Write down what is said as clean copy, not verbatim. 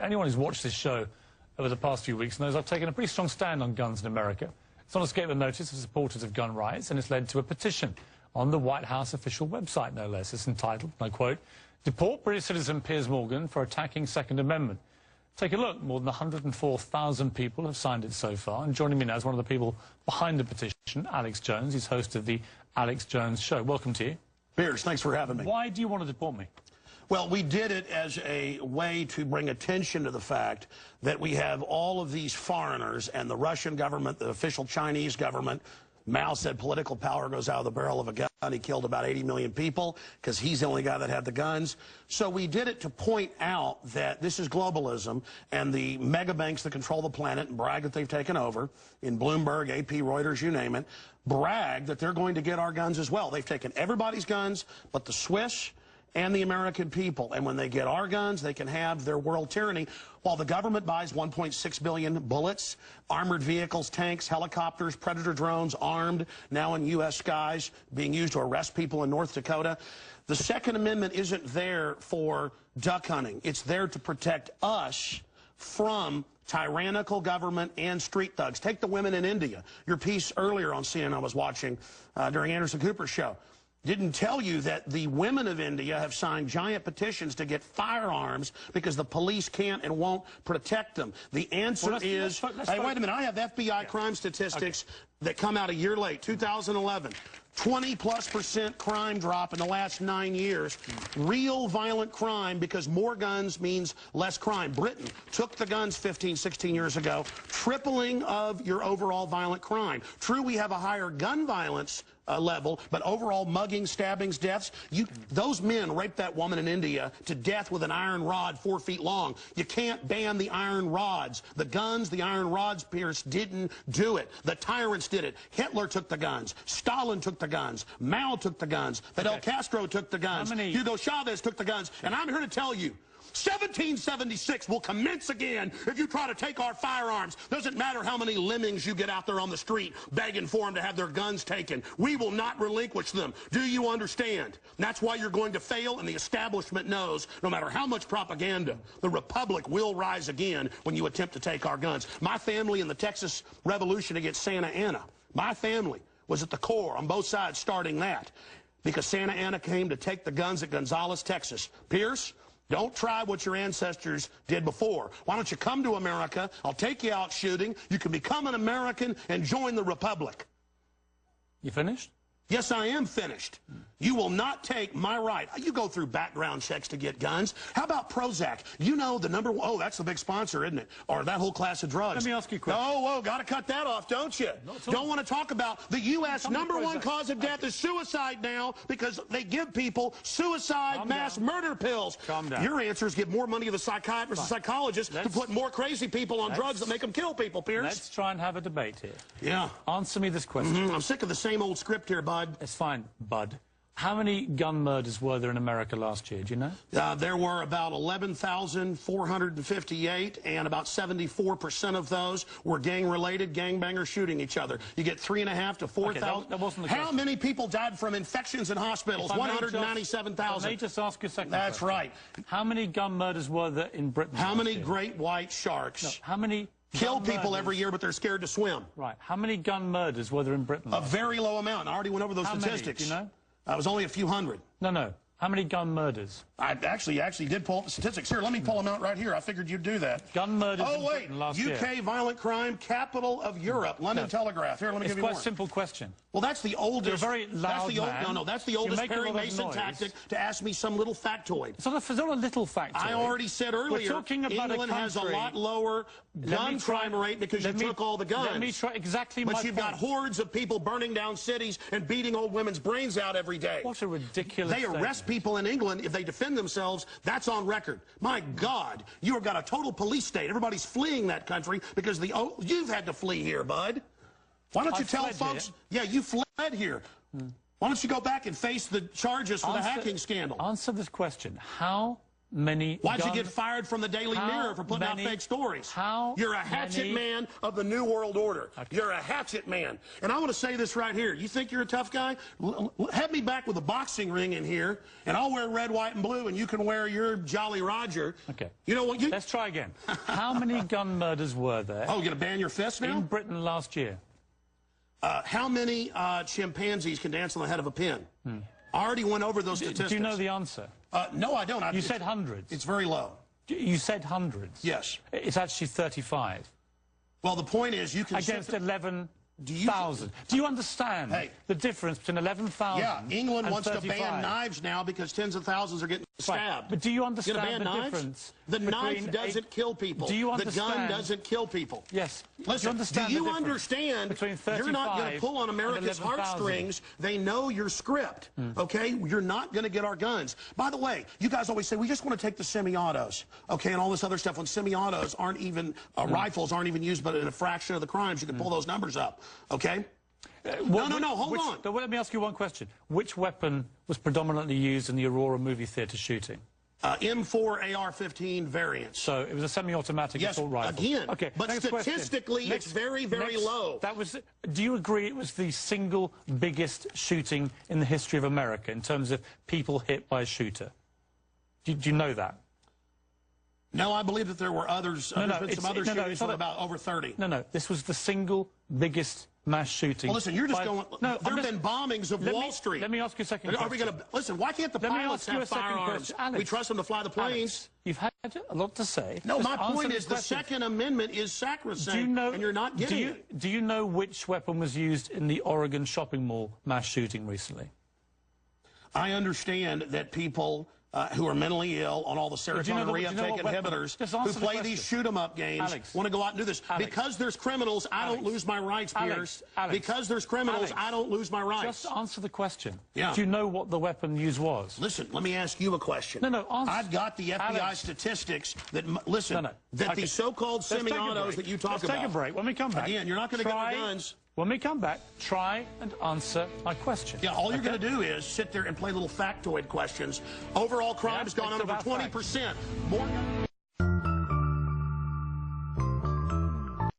Anyone who's watched this show over the past few weeks knows I've taken a pretty strong stand on guns in America. It's not escaped the notice of supporters of gun rights, and it's led to a petition on the White House official website, no less. It's entitled, and I quote, "Deport British citizen Piers Morgan for attacking Second Amendment." Take a look. More than 104,000 people have signed it so far. And joining me now is one of the people behind the petition, Alex Jones. He's host of the Alex Jones Show. Welcome to you. Piers, thanks for having me. Why do you want to deport me? Well, we did it as a way to bring attention to the fact that we have all of these foreigners and the Russian government, the official Chinese government. Mao said political power goes out of the barrel of a gun. He killed about 80 million people because he's the only guy that had the guns. So we did it to point out that this is globalism, and the mega banks that control the planet and brag that they've taken over, in Bloomberg, AP, Reuters, you name it, brag that they're going to get our guns as well. They've taken everybody's guns but the Swiss and the American people. And when they get our guns, they can have their world tyranny. While the government buys 1.6 billion bullets, armored vehicles, tanks, helicopters, Predator drones, armed, now in U.S. skies, being used to arrest people in North Dakota. The Second Amendment isn't there for duck hunting. It's there to protect us from tyrannical government and street thugs. Take the women in India. Your piece earlier on CNN I was watching during Anderson Cooper's show didn't tell you that the women of India have signed giant petitions to get firearms because the police can't and won't protect them. The answer is, hey, wait a minute, I have FBI crime statistics that come out a year late, 2011. 20+% crime drop in the last 9 years. Real violent crime, because more guns means less crime. Britain took the guns 15, 16 years ago, tripling of your overall violent crime. True, we have a higher gun violence level, but overall muggings, stabbings, deaths, those men raped that woman in India to death with an iron rod 4 feet long. You can't ban the iron rods. The guns, the iron rods, Pierce, didn't do it. The tyrants did it. Hitler took the guns. Stalin took the guns. Mao took the guns. Fidel Castro took the guns. Hugo Chavez took the guns. And I'm here to tell you, 1776 will commence again if you try to take our firearms. Doesn't matter how many lemmings you get out there on the street begging for them to have their guns taken. We will not relinquish them. Do you understand? And that's why you're going to fail, and the establishment knows no matter how much propaganda, the Republic will rise again when you attempt to take our guns. My family in the Texas Revolution against Santa Anna, my family was at the core on both sides starting that because Santa Anna came to take the guns at Gonzales, Texas. Pierce, don't try what your ancestors did before. Why don't you come to America? I'll take you out shooting. You can become an American and join the Republic. You finished? Yes, I am finished. You will not take my right. You go through background checks to get guns. How about Prozac? You know the number one, oh, that's the big sponsor, isn't it? Or that whole class of drugs. Let me ask you a question. Oh, whoa, got to cut that off, don't you? Don't want to talk about the U.S. number one cause of death is suicide now because they give people suicide mass murder pills. Calm down. Your answer is give more money to the psychiatrists and psychologists to put more crazy people on drugs that make them kill people, Pierce. Let's try and have a debate here. Yeah. Answer me this question. I'm sick of the same old script here, bud. It's fine, bud. How many gun murders were there in America last year? Do you know? There were about 11,458, and about 74% of those were gang-related, gangbangers shooting each other. You get 3,500 to 4,000. That wasn't the How question. many people died from infections in hospitals? 197,000. Let me just ask you a second. That's question. right. How many gun murders were there in Britain? How many great white sharks? No, how many kill people every year, but they're scared to swim? Right. How many gun murders were there in Britain? A very low amount. I already went over those statistics. Many, do you know? It was only a few hundred. No. How many gun murders? I actually did pull up the statistics. Here, let me pull them out right here. I figured you'd do that. Gun murders in Britain last year. UK violent crime, capital of Europe, London Telegraph. Here, let me give you more. It's quite a simple question. Well, that's the oldest. You're a very loud man. No, that's the oldest Perry Mason tactic to ask me some little factoid. It's not a little factoid. I already said earlier, We're talking about England has a lot lower gun crime rate because you took all the guns. Let me try exactly my point. But you've got hordes of people burning down cities and beating old women's brains out every day. What a ridiculous They arrest people in England if they defend themselves. That's on record. My God, you've got a total police state. Everybody's fleeing that country because you've had to flee here, bud. Why don't you tell folks? Yeah, you fled here. Why don't you go back and face the charges for the hacking scandal? Answer this question. How many Why'd you get fired from the Daily Mirror for putting out fake stories? You're a hatchet man of the New World Order. Okay. You're a hatchet man. And I want to say this right here. You think you're a tough guy? Have me back with a boxing ring in here, and I'll wear red, white, and blue, and you can wear your Jolly Roger. Okay. You know what? Let's try again. How many gun murders were there? Oh, you're going to ban your fist now? In Britain last year. How many chimpanzees can dance on the head of a pin? I already went over those statistics. Do you know the answer? No, I don't. You said hundreds. It's very low. You said hundreds. Yes. It's actually 35. Well, the point is you can... Against 11,000. Do you understand the difference between 11,000 Yeah, England and wants 35? to ban knives now because tens of thousands are getting stabbed. But do you understand ban the knives? difference? The knife doesn't kill people. Do you understand? The gun doesn't kill people. Yes. Listen, do you understand you're not going to pull on America's heartstrings? They know your script, okay? You're not going to get our guns. By the way, you guys always say, we just want to take the semi-autos, okay, and all this other stuff. When semi-autos aren't even, rifles aren't even used, but in a fraction of the crimes, you can pull those numbers up, okay? No, hold on. Let me ask you one question. Which weapon was predominantly used in the Aurora movie theatre shooting? M4 AR-15 variants. So it was a semi-automatic assault rifle. Again. Okay. But statistically, it's very, very low. Do you agree it was the single biggest shooting in the history of America in terms of people hit by a shooter? Do you know that? No, I believe that there were others. There's been some other shootings that were about over 30. No, this was the single biggest mass shooting. Well, listen, you're just going... No, there have been bombings of Wall Street. Let me ask you a second question. Are we going to... Listen, why can't the pilots have firearms? We trust them to fly the planes. Alex, you've had a lot to say. No, my point is the Second Amendment is sacrosanct, and you're not getting it. Do you know which weapon was used in the Oregon shopping mall mass shooting recently? I understand that people... who are mentally ill on all the serotonin reuptake inhibitors, who play these shoot-'em-up games, want to go out and do this. Because there's criminals, I don't lose my rights, Pierce. Because there's criminals, I don't lose my rights. Just answer the question. Yeah. Do you know what the weapon used was? Listen, let me ask you a question. No, answer. I've got the FBI statistics that, listen, that these so-called semi-autos that you talk about. Let's take a break. When we come back. Again, you're not going to get our guns. When we come back, try and answer my question. Yeah, all you're going to do is sit there and play little factoid questions. Overall crime's gone on over 20%. More